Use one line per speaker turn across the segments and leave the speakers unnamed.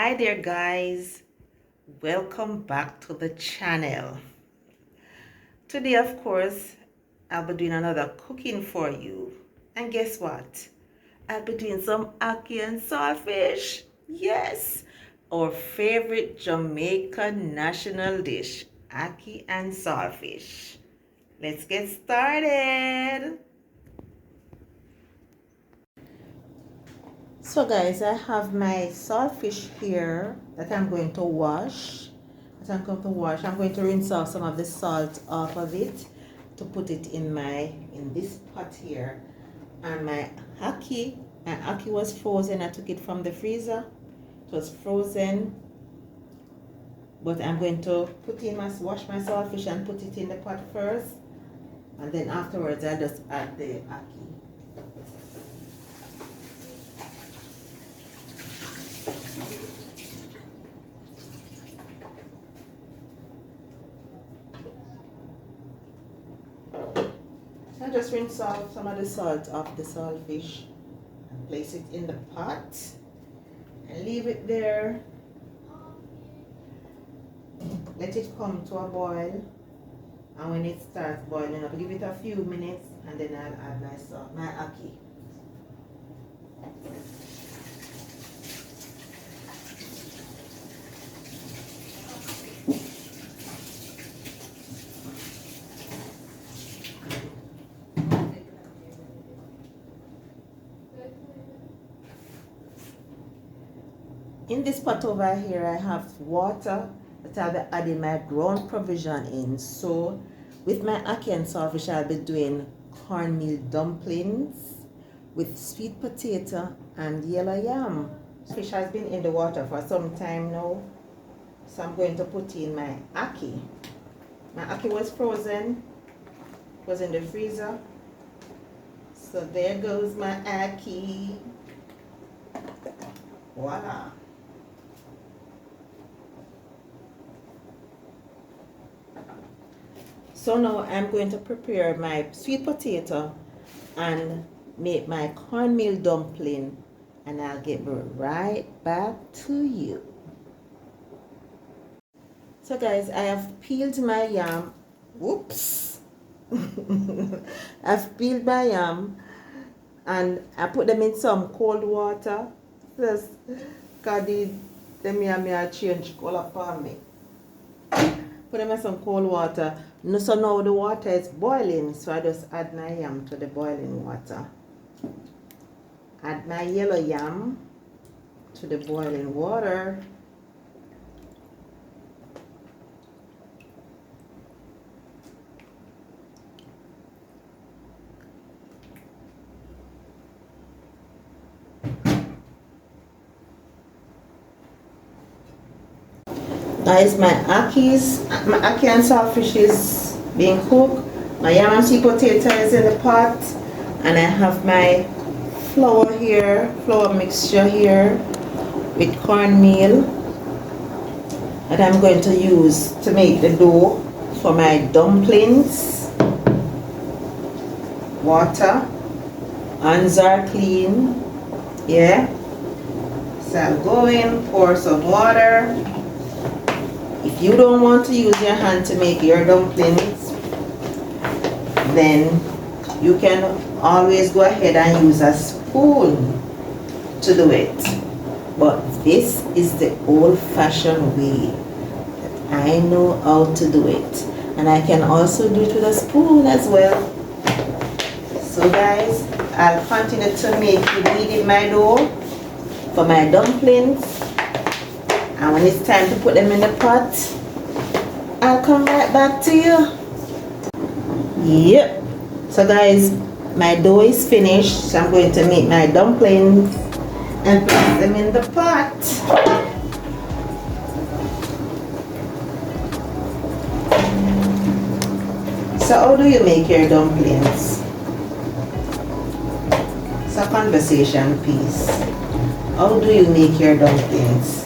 Hi there guys, welcome back to the channel. Today of course I'll be doing another cooking for you, and guess what, I'll be doing some ackee and saltfish. Yes, our favorite Jamaican national dish, ackee and saltfish. Let's get started. So guys, I have my saltfish here that I'm going to wash. I'm going to rinse off some of the salt off of it to put it in this pot here. And my ackee was frozen. I took it from the freezer. It was frozen. But I'm going to wash my saltfish and put it in the pot first. And then afterwards I'll just add the ackee. I just rinse off some of the salt off the saltfish and place it in the pot and leave it there. Let it come to a boil, and when it starts boiling up, give it a few minutes, and then I'll add my ackee. In this pot over here, I have water that I'll be adding my ground provision in. So with my ackee and saltfish, I'll be doing cornmeal dumplings with sweet potato and yellow yam. Fish has been in the water for some time now, so I'm going to put in my ackee. My ackee was frozen, was in the freezer. So there goes my ackee. Voila. So now I'm going to prepare my sweet potato and make my cornmeal dumpling, and I'll get right back to you. So guys, I have peeled my yam. Whoops. I've peeled my yam and I put them in some cold water. Just because them yam change color for me. Put them in some cold water. So now the water is boiling, so I just add my yam to the boiling water. Add my yellow yam to the boiling water. Guys, my ackee and saltfish is being cooked. My yam and sweet potato is in the pot, and I have my flour mixture here with cornmeal that I'm going to use to make the dough for my dumplings. Water, hands are clean, yeah. So I'll go in, pour some water. If you don't want to use your hand to make your dumplings, then you can always go ahead and use a spoon to do it. But this is the old-fashioned way that I know how to do it. And I can also do it with a spoon as well. So guys, I'll continue to make kneading my dough for my dumplings. And when it's time to put them in the pot, I'll come right back to you. Yep. So guys, my dough is finished. So I'm going to make my dumplings and place them in the pot. So how do you make your dumplings? It's a conversation piece. How do you make your dumplings?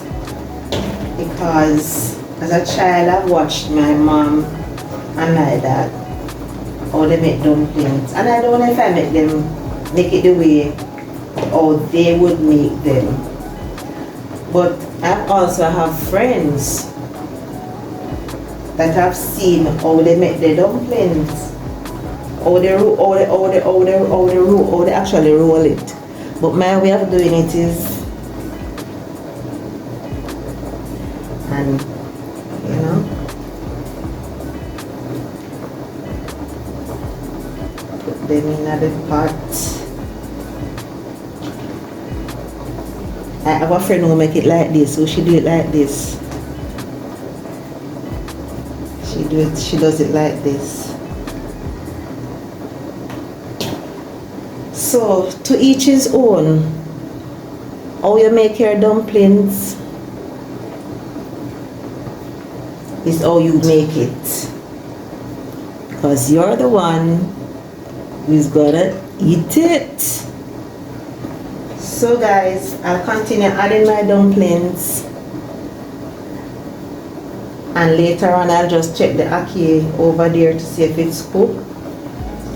Because as a child I've watched my mom and my dad how they make dumplings, and I don't know if I make it the way how they would make them, but I also have friends that have seen how they make the dumplings, how they actually roll it. But my way of doing it is, and you know, put them in the pot. I have a friend who make it like this, so she do it like this. She does it like this. So to each his own. How you make your dumplings is how you make it, because you're the one who's gonna eat it. So guys, I'll continue adding my dumplings, and later on I'll just check the ackee over there to see if it's cooked.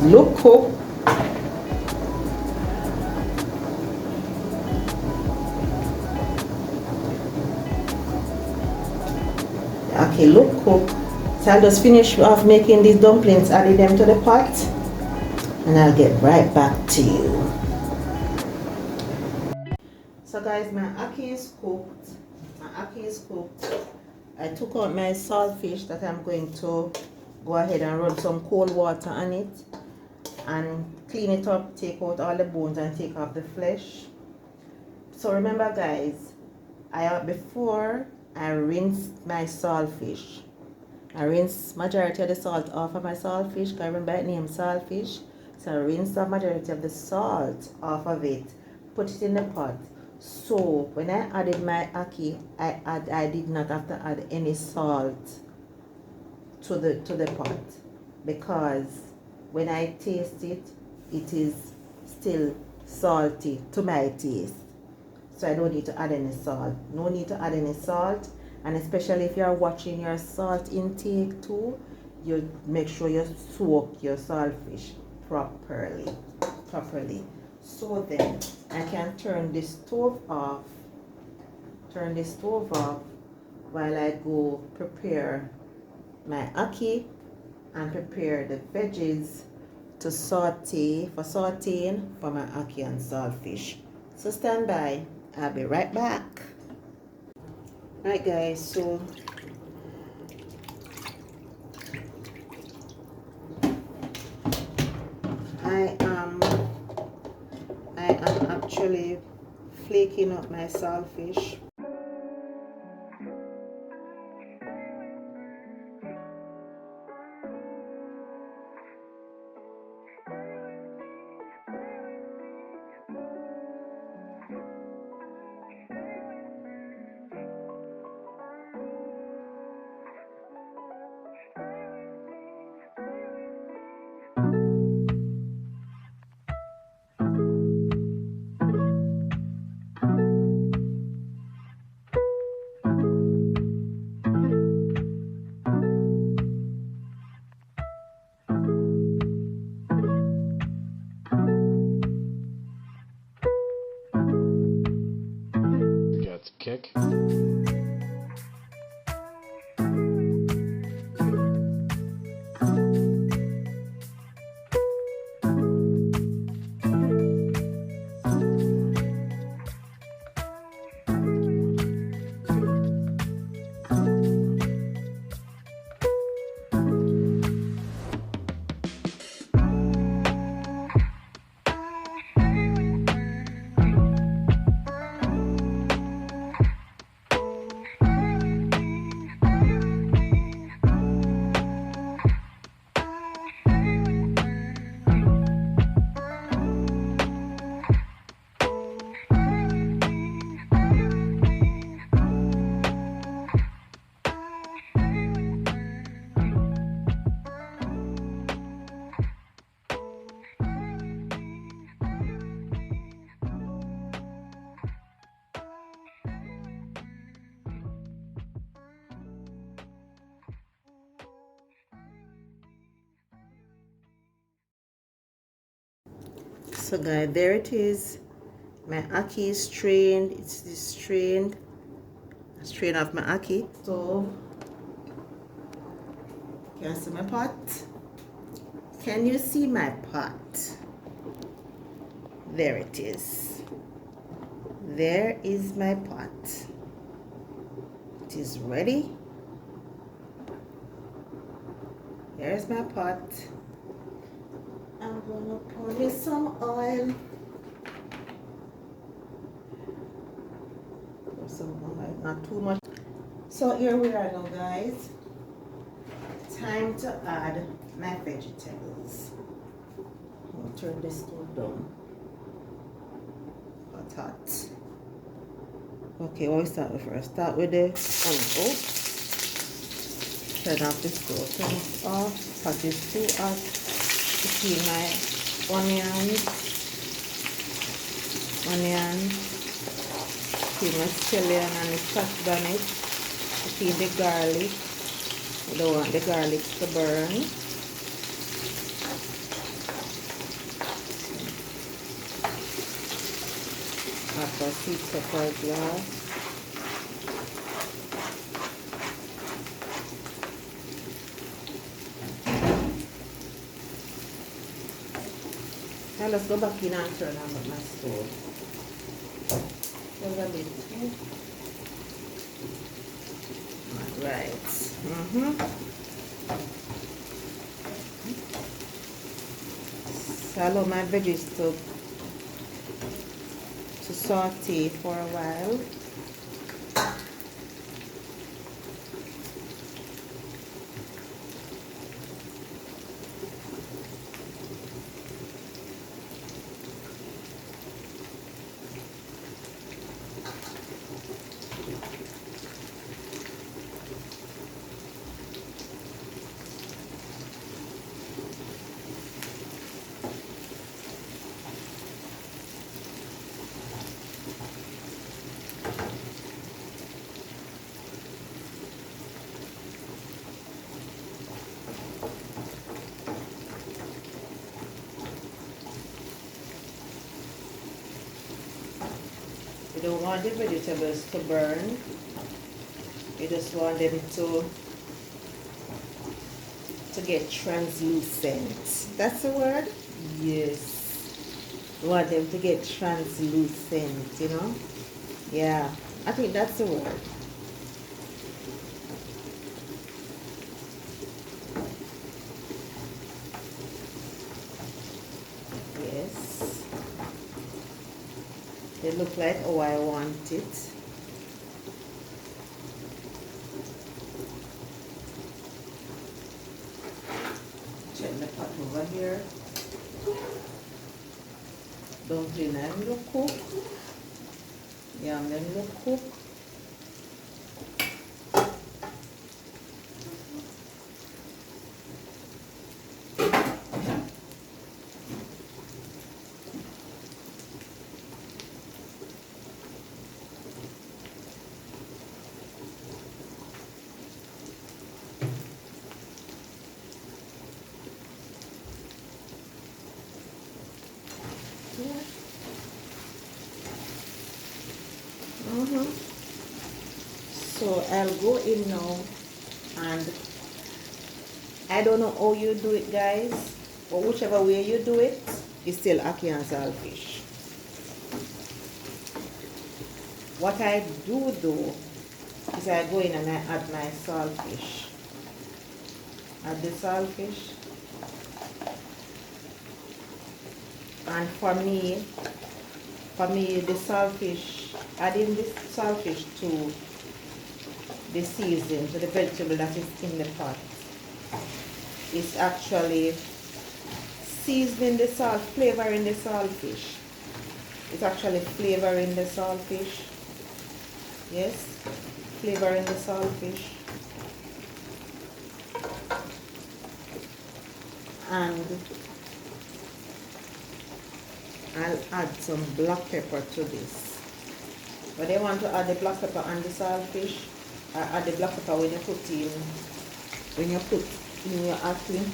Look cooked. The ackee look cooked. So I'll just finish off making these dumplings, adding them to the pot, and I'll get right back to you. So guys, my ackee is cooked. I took out my saltfish that I'm going to go ahead and run some cold water on it and clean it up, take out all the bones and take off the flesh. So remember guys, before I rinsed my saltfish, I rinsed majority of the salt off of my saltfish, because I remember it named saltfish. So I rinsed the majority of the salt off of it, put it in the pot. So when I added my ackee, I did not have to add any salt to the pot, because when I taste it, it is still salty to my taste. So I don't need to add any salt. No need to add any salt. And especially if you're watching your salt intake too, you make sure you soak your saltfish properly. So then I can turn the stove off. While I go prepare my ackee and prepare the veggies to sauteing for my ackee and saltfish. So stand by, I'll be right back. Right guys, so I am actually flaking up my saltfish.
Kick.
So guys, there it is. My ackee is strained. It's strained. Strain off my ackee. So, can you see my pot? Can you see my pot? There it is. There is my pot. It is ready. There's my pot. I'm gonna pour in some oil. Pour some oil, not too much. So here we are now, guys. Time to add my vegetables. I'll turn this stove down. Hot. Okay, what we start with first? Start with the olive oil. Turn off the stove. Turn it off. Pot is too hot. To peel my onions. Peel my scallion and the scotch bonnet. To peel the garlic. We don't want the garlic to burn. After sweet pepper glass. Now let's go back in and turn on my stove. Just a bit. Alright. So I allow my veggies to saute for a while. You don't want the vegetables to burn. You just want them to get translucent. That's the word? Yes. You want them to get translucent, you know? Yeah, I think that's the word. Yes. They look like how I want it. Check the pot over here. Dumpling them look cook. Yam them look cook. So I'll go in now, and I don't know how you do it, guys, but whichever way you do it, it's still ackee and saltfish. What I do though is I go in and I add my saltfish. Add the saltfish. And for me the saltfish, adding this saltfish to the season, to the vegetable that is in the pot, is actually seasoning the salt, flavoring the saltfish. It's actually flavoring the saltfish. Yes, flavoring the saltfish. And I'll add some black pepper to this. But I want to add the black pepper and the saltfish. I add the black pepper when you put in your ackee.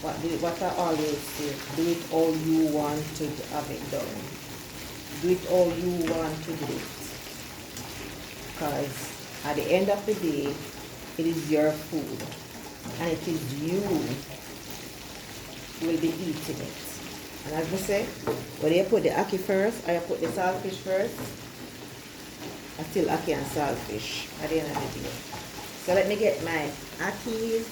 What I always say, do it all you want to have it done. Do it all you want to do it. because at the end of the day, it is your food and it is you who will be eating it. And as I say, whether you put the ackee first or you put the saltfish first, I still ackee and saltfish at the end of the day. So let me get my ackee.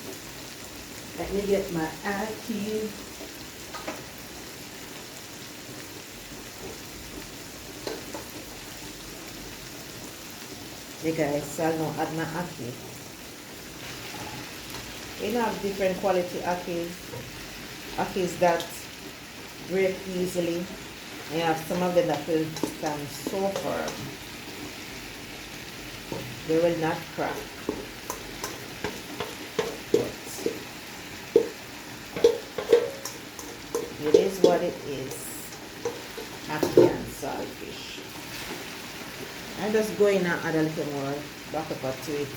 Okay guys, so I'll now add my ackee. You know, have different quality ackees that break easily, and you have some of them that will stand so firm. They will not crack. It is what it is. Ackee and saltfish. I'm just going to add a little more black pepper to it.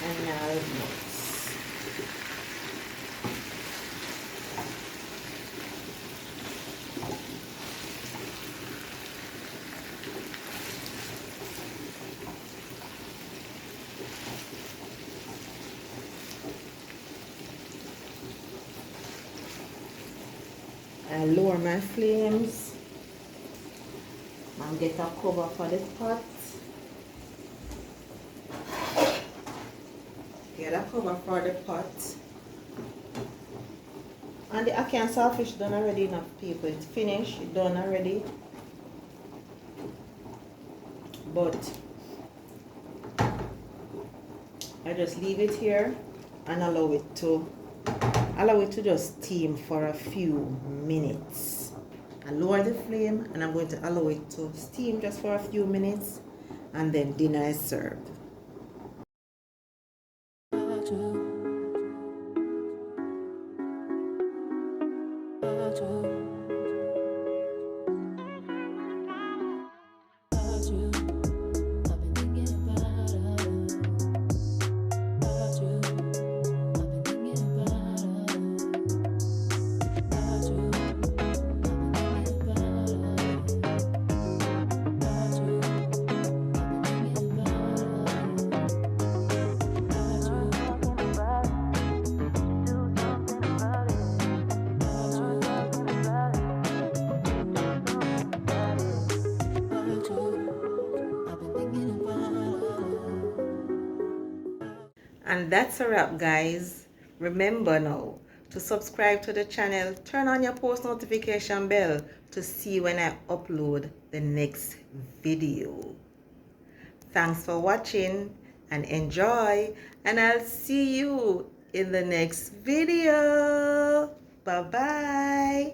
And now nuts. I lower my flames and get a cover for the pot. Get a cover for the pot. And the ackee and saltfish done already, enough people. It's finished, it's done already. But I just leave it here and allow it to just steam for a few minutes. I lower the flame and I'm going to allow it to steam just for a few minutes, and then dinner is served. And that's a wrap, guys. Remember now to subscribe to the channel, turn on your post notification bell to see when I upload the next video. Thanks for watching and enjoy, and I'll see you in the next video. Bye bye.